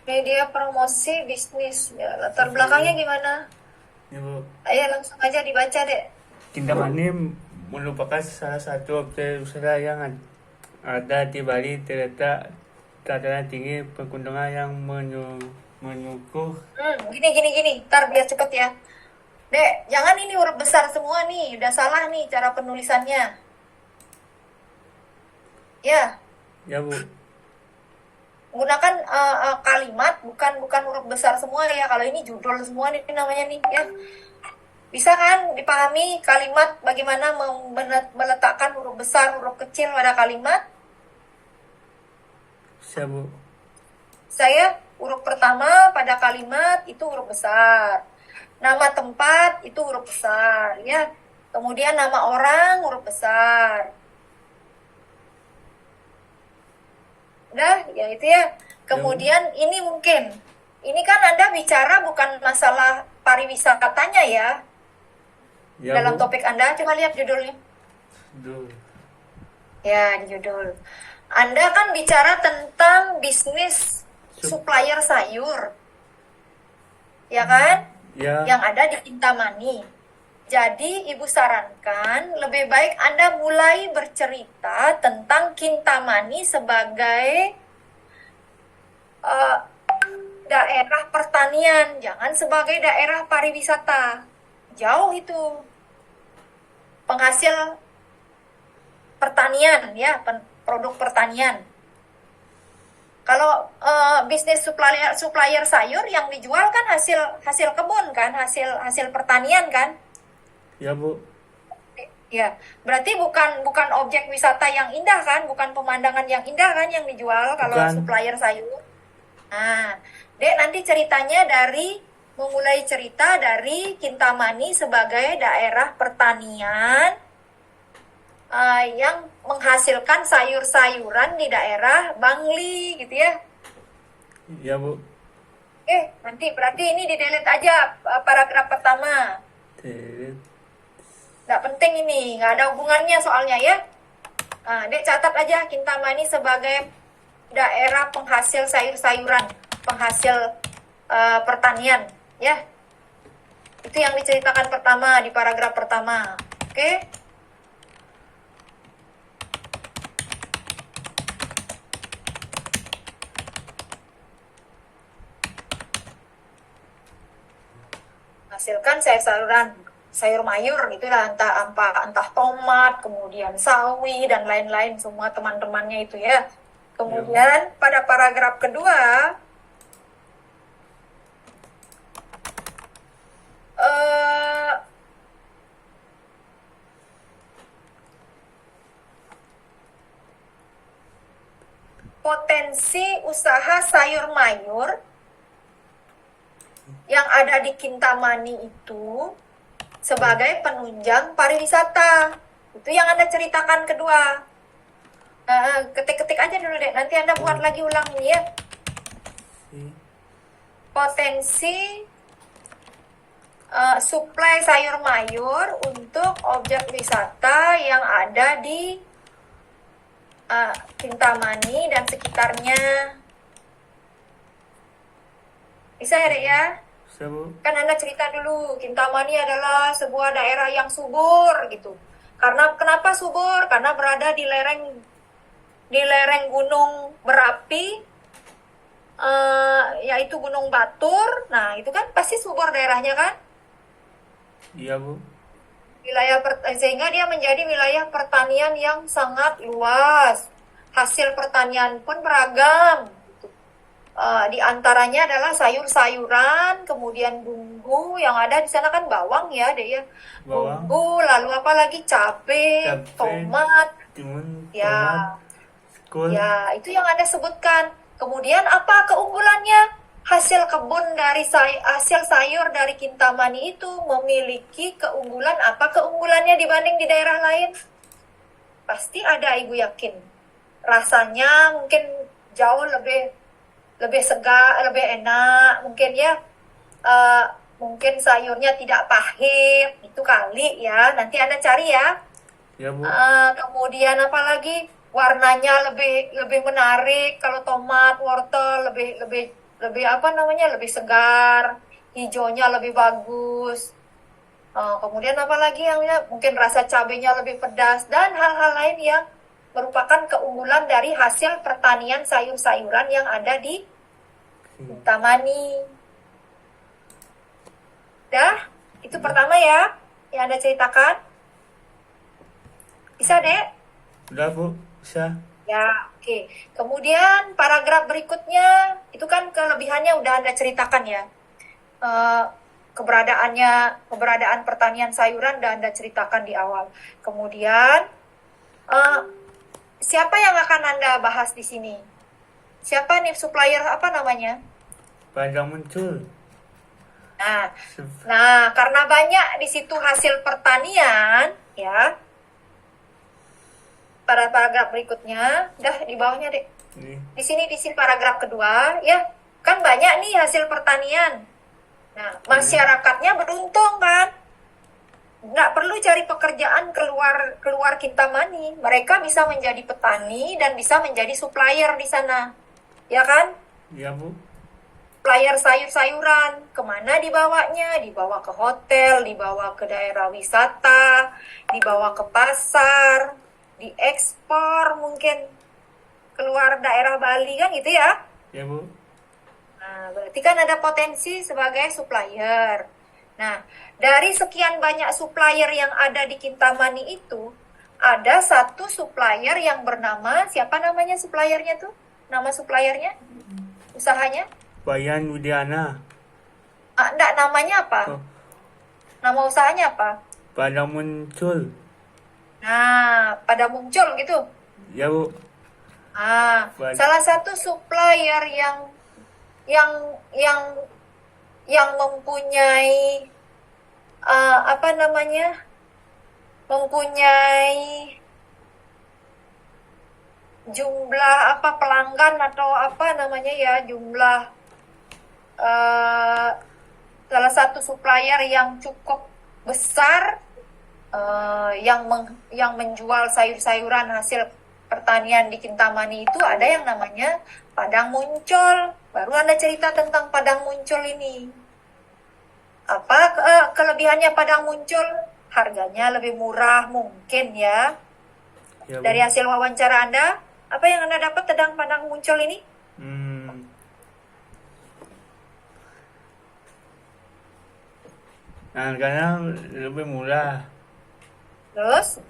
Media promosi bisnis. Ya, latar Sosial belakangnya media. gimana? Ya, Bu. Ayo langsung aja dibaca deh. Kintamani merupakan salah satu objek usaha yang ada di Bali, terletak dataran tinggi pegunungan yang menyuguh. Gini. Ntar biar cepet ya. Dek, jangan ini huruf besar semua nih. Udah salah nih cara penulisannya. Ya, Ya, Bu. gunakan kalimat bukan huruf besar semua ya. Kalau ini judul semua nih namanya nih ya. Bisa kan dipahami kalimat bagaimana meletakkan huruf besar, huruf kecil pada kalimat? Ya, Bu. Saya huruf pertama pada kalimat itu huruf besar. Nama tempat itu huruf besar ya. Kemudian nama orang huruf besar. Udah, ya itu ya. Ya, Bu. Kemudian ini mungkin. Ini kan Anda bicara bukan masalah pariwisatanya ya. Ya, Dalam Bu. topik Anda, coba lihat judulnya. Duh. Ya, di judul. Anda kan bicara tentang bisnis supplier sayur. Ya kan? Ya. Yang ada di Kintamani. Jadi Ibu sarankan lebih baik Anda mulai bercerita tentang Kintamani sebagai daerah pertanian, jangan sebagai daerah pariwisata. Jauh itu. Penghasil pertanian ya, produk pertanian. Kalau bisnis supplier sayur yang dijual kan hasil kebun kan, hasil pertanian kan? Ya, Bu. Ya, berarti bukan objek wisata yang indah kan, bukan pemandangan yang indah kan yang dijual kalau Bukan. supplier sayur. Nah, Dek nanti ceritanya memulai cerita dari Kintamani sebagai daerah pertanian yang menghasilkan sayur-sayuran di daerah Bangli gitu ya. Ya, Bu. Nanti berarti ini di-delete aja paragraf pertama. Teret. Nggak penting ini, nggak ada hubungannya soalnya ya. Dek catat aja Kintamani sebagai daerah penghasil sayur-sayuran, penghasil pertanian ya. Itu yang diceritakan pertama di paragraf pertama. Oke? Hasilkan sayur-sayuran, sayur mayur gitu lah, entah tomat, kemudian sawi dan lain-lain semua teman-temannya itu ya. Kemudian pada paragraf kedua potensi usaha sayur mayur yang ada di Kintamani itu sebagai penunjang pariwisata. Itu yang Anda ceritakan kedua. Ketik-ketik aja dulu deh, nanti Anda buat lagi ulang ini ya. Potensi suplai sayur mayur untuk objek wisata yang ada di Kintamani dan sekitarnya. Bisa ya Dek ya? Bisa, Bu. Kan Anda cerita dulu, Kintamani adalah sebuah daerah yang subur gitu. Karena kenapa subur? Karena berada di lereng gunung berapi, yaitu Gunung Batur. Nah, itu kan pasti subur daerahnya kan? Iya, Bu. Sehingga dia menjadi wilayah pertanian yang sangat luas. Hasil pertanian pun beragam. Di antaranya adalah sayur-sayuran, kemudian bumbu yang ada di sana kan bawang ya, deh ya. Bawang. Bumbu, lalu apa lagi cabai, tomat, timun, ya, tomat, kol. ya itu yang Anda sebutkan. Kemudian apa keunggulannya? Hasil kebun dari hasil sayur dari Kintamani itu memiliki keunggulan apa keunggulannya dibanding di daerah lain? Pasti ada, Ibu yakin. Rasanya mungkin jauh lebih segar, lebih enak, mungkin ya. Mungkin sayurnya tidak pahit, itu kali ya. Nanti Anda cari ya. Ya, Bu. Kemudian apa lagi? Warnanya lebih menarik. Kalau tomat, wortel lebih lebih apa namanya, lebih segar, hijaunya lebih bagus. Kemudian apa lagi yang mungkin rasa cabenya lebih pedas dan hal-hal lain yang merupakan keunggulan dari hasil pertanian sayur-sayuran yang ada di Kintamani. Dah, itu pertama ya yang Anda ceritakan. Bisa, Dek? Udah Bu, bisa. Ya, oke. Kemudian paragraf berikutnya, itu kan kelebihannya udah Anda ceritakan ya. Eh, keberadaan pertanian sayuran udah Anda ceritakan di awal. Kemudian, eh, siapa yang akan Anda bahas di sini? Siapa nih supplier, apa namanya? Pada muncul. Nah, karena banyak di situ hasil pertanian, ya. Pada paragraf berikutnya, dah di bawahnya deh. Ini. Di sini paragraf kedua, ya, kan banyak nih hasil pertanian. Nah, masyarakatnya beruntung kan, nggak perlu cari pekerjaan keluar Kintamani. Mereka bisa menjadi petani dan bisa menjadi supplier di sana, ya kan? Ya Bu. Supplier sayur-sayuran, kemana dibawanya? Dibawa ke hotel, dibawa ke daerah wisata, dibawa ke pasar, diekspor mungkin keluar daerah Bali kan gitu ya. Ya Bu. Nah, berarti kan ada potensi sebagai supplier. Nah, dari sekian banyak supplier yang ada di Kintamani itu, ada satu supplier yang bernama, siapa namanya suppliernya tuh? Nama suppliernya? Usahanya? Bayan Widiana. Enggak, namanya apa? Oh, Nama usahanya apa? pada muncul. Nah, pada muncul gitu. Ya Bu. Salah satu supplier yang yang yang mempunyai apa namanya? Mempunyai jumlah apa pelanggan atau apa namanya ya, jumlah salah satu supplier yang cukup besar yang menjual sayur-sayuran hasil pertanian di Kintamani itu ada yang namanya Padang Muncul. Baru Anda cerita tentang Padang Muncul ini. Apa kelebihannya Padang Muncul? Harganya lebih murah mungkin ya. Ya Bu. Dari hasil wawancara Anda, apa yang Anda dapat tentang Padang Muncul ini? Harganya lebih murah. Terus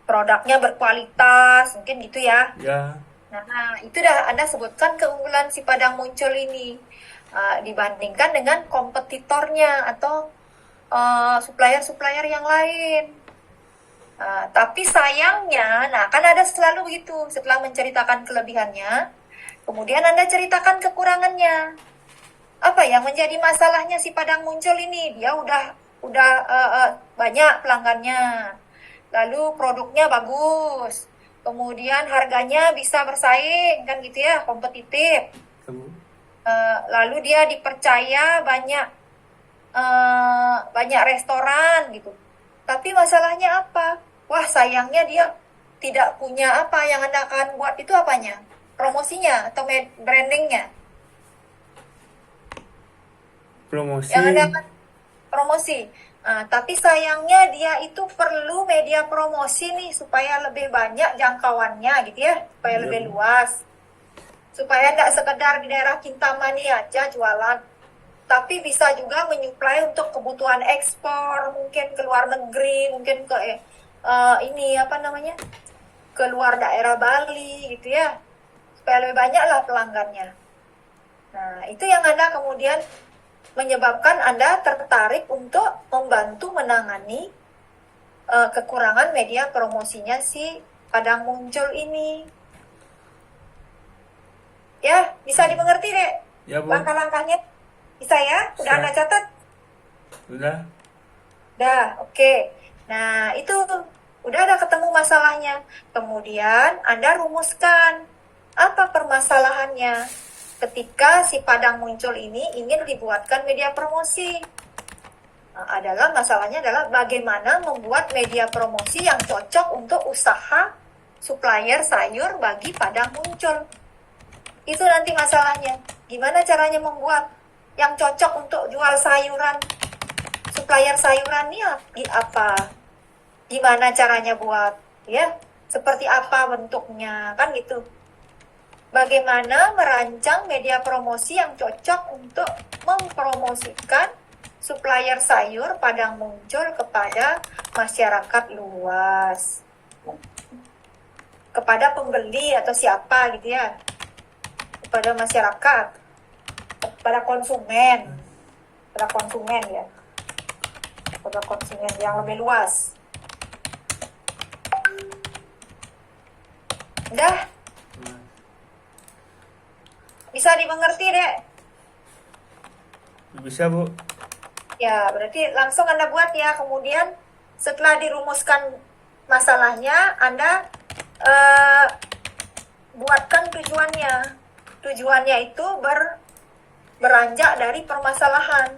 produknya berkualitas, mungkin gitu ya. Ya. Nah, itu dah Anda sebutkan keunggulan si Padang Muncul ini dibandingkan dengan kompetitornya atau supplier-supplier yang lain. Tapi sayangnya, nah kan ada selalu begitu, setelah menceritakan kelebihannya, kemudian Anda ceritakan kekurangannya. Apa yang menjadi masalahnya si Padang Muncul ini? Dia udah banyak pelanggannya, lalu produknya bagus, kemudian harganya bisa bersaing kan gitu ya, kompetitif. Lalu dia dipercaya banyak restoran gitu. Tapi masalahnya apa? Wah, sayangnya dia tidak punya apa yang Anda akan buat itu apanya? Promosinya atau brandingnya? Promosi. Yang Anda akan promosi. Tapi sayangnya dia itu perlu media promosi nih supaya lebih banyak jangkauannya gitu ya, supaya lebih luas. Supaya nggak sekedar di daerah Kintamani aja jualan, tapi bisa juga menyuplai untuk kebutuhan ekspor, mungkin ke luar negeri, mungkin ke ini apa namanya, ke luar daerah Bali gitu ya, supaya lebih banyak lah pelanggannya. Nah, itu yang Anda kemudian menyebabkan Anda tertarik untuk membantu menangani kekurangan media promosinya si Padang Muncul ini. Ya, bisa dimengerti deh Ya Bu. langkah-langkahnya? Bisa ya? Udah Bisa. Anda catat? Udah. Dah, oke. Nah, itu udah ada ketemu masalahnya. Kemudian Anda rumuskan apa permasalahannya ketika si Padang Muncul ini ingin dibuatkan media promosi. Masalahnya adalah bagaimana membuat media promosi yang cocok untuk usaha supplier sayur bagi Padang Muncul. Itu nanti masalahnya. Gimana caranya membuat yang cocok untuk jual sayuran, supplier sayurannya apa? Gimana caranya buat, ya? Seperti apa bentuknya, kan gitu. Bagaimana merancang media promosi yang cocok untuk mempromosikan supplier sayur Padang Muncul kepada masyarakat luas, kepada pembeli atau siapa gitu ya, kepada masyarakat, kepada konsumen ya, kepada konsumen yang lebih luas. Udah bisa dimengerti, Dek? Bisa, Bu. Ya, berarti langsung Anda buat ya. Kemudian setelah dirumuskan masalahnya, Anda buatkan tujuannya. Tujuannya itu beranjak dari permasalahan.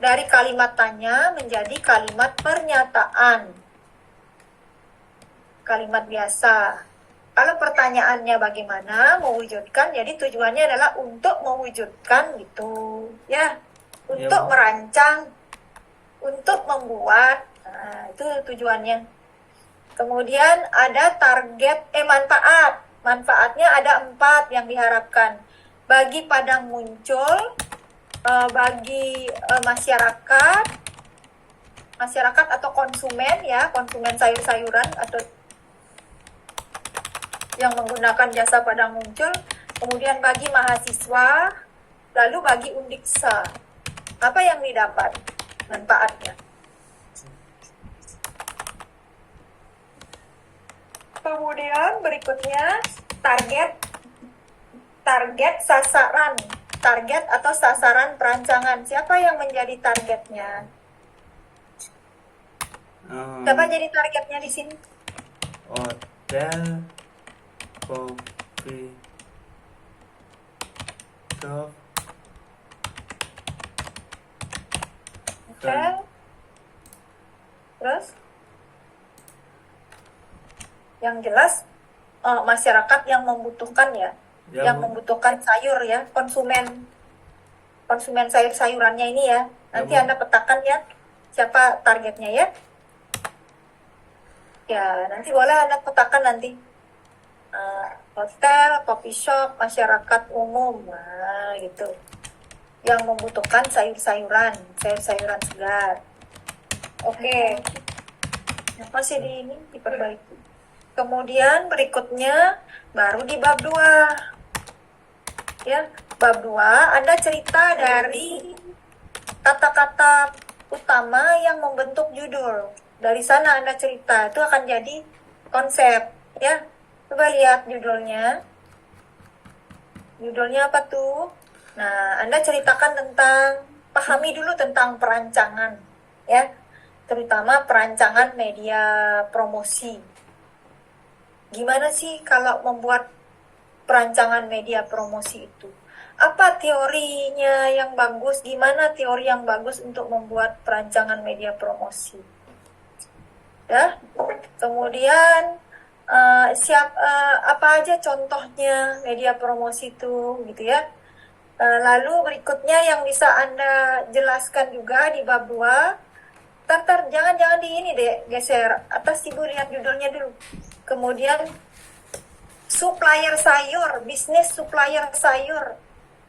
Dari kalimat tanya menjadi kalimat pernyataan. Kalimat biasa. Kalau pertanyaannya bagaimana mewujudkan, jadi tujuannya adalah untuk mewujudkan gitu, ya, untuk merancang, untuk membuat, nah, itu tujuannya. Kemudian ada target, manfaat. Manfaatnya ada 4 yang diharapkan bagi Padang Muncul, bagi masyarakat atau konsumen ya, konsumen sayur-sayuran atau yang menggunakan jasa Padang Muncul, kemudian bagi mahasiswa, lalu bagi Undiksa. Apa yang didapat manfaatnya? Kemudian berikutnya target sasaran, target atau sasaran perancangan. Siapa yang menjadi targetnya? Siapa jadi targetnya di sini? Hotel, coffee shop, Hotel, terus yang jelas masyarakat yang membutuhkan ya, yang membutuhkan sayur ya, konsumen sayur-sayurannya ini ya. Nanti Anda petakan ya siapa targetnya ya. Ya, nanti boleh Anda petakan nanti. Hotel, coffee shop, masyarakat umum, nah gitu. Yang membutuhkan sayur-sayuran segar. Oke. Masih diperbaiki. Kemudian berikutnya baru di bab 2. Ya, bab 2 Anda cerita dari kata-kata utama yang membentuk judul. Dari sana Anda cerita, itu akan jadi konsep, ya. Coba lihat judulnya. Judulnya apa tuh? Nah, Anda ceritakan pahami dulu tentang perancangan, ya. Terutama perancangan media promosi. Gimana sih kalau membuat perancangan media promosi itu? Apa teorinya yang bagus? Gimana teori yang bagus untuk membuat perancangan media promosi? Ya. Kemudian apa aja contohnya media promosi itu gitu ya. Lalu berikutnya yang bisa Anda jelaskan juga di bab 2. Jangan di ini deh, geser atas, Ibu lihat judulnya dulu. Kemudian supplier sayur, bisnis supplier sayur.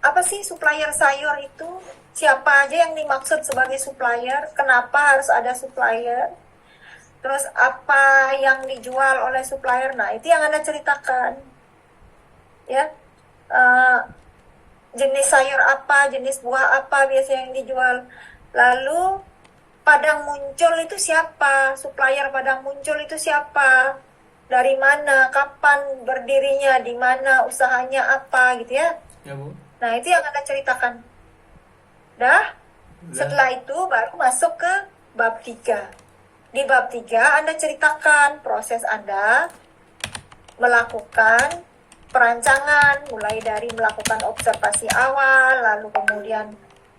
Apa sih supplier sayur itu? Siapa aja yang dimaksud sebagai supplier? Kenapa harus ada supplier? Terus apa yang dijual oleh supplier? Nah, itu yang Anda ceritakan. Ya. Jenis sayur apa, jenis buah apa biasanya yang dijual. Lalu Padang Muncul itu siapa? Supplier Padang Muncul itu siapa? Dari mana? Kapan berdirinya? Di mana? Usahanya apa gitu ya? Ya, Bu. Nah, itu yang Anda ceritakan. Dah? Setelah itu baru masuk ke bab 3. Di bab 3 Anda ceritakan proses Anda melakukan perancangan, mulai dari melakukan observasi awal, lalu kemudian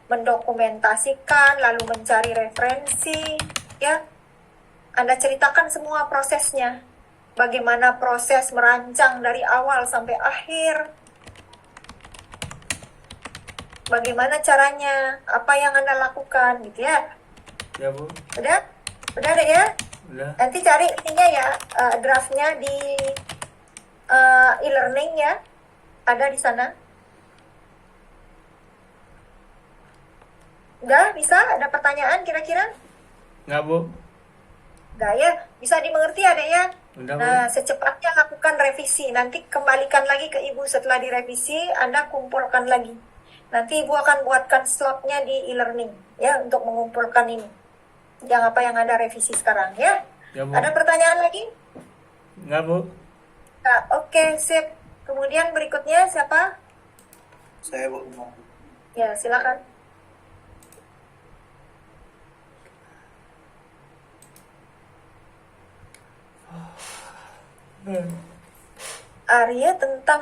mendokumentasikan, lalu mencari referensi, ya. Anda ceritakan semua prosesnya. Bagaimana proses merancang dari awal sampai akhir. bagaimana caranya, apa yang Anda lakukan gitu ya. Ya Bu. Udah? Udah deh ya? Udah. Nanti cari ininya ya, draftnya di e-learning ya. Ada di sana. Udah bisa? Ada pertanyaan kira-kira? Nggak Bu. Enggak ya? Bisa dimengerti ya, Dek ya? Udah Bu. Nah, secepatnya lakukan revisi. Nanti kembalikan lagi ke Ibu setelah direvisi, Anda kumpulkan lagi. Nanti Ibu akan buatkan slotnya di e-learning ya untuk mengumpulkan ini. Yang apa yang Anda revisi sekarang ya. Ya Bu. Ada pertanyaan lagi? Nggak Bu. Nah, oke, sip. Kemudian berikutnya siapa? Saya Bu. Ya, silakan. Arya tentang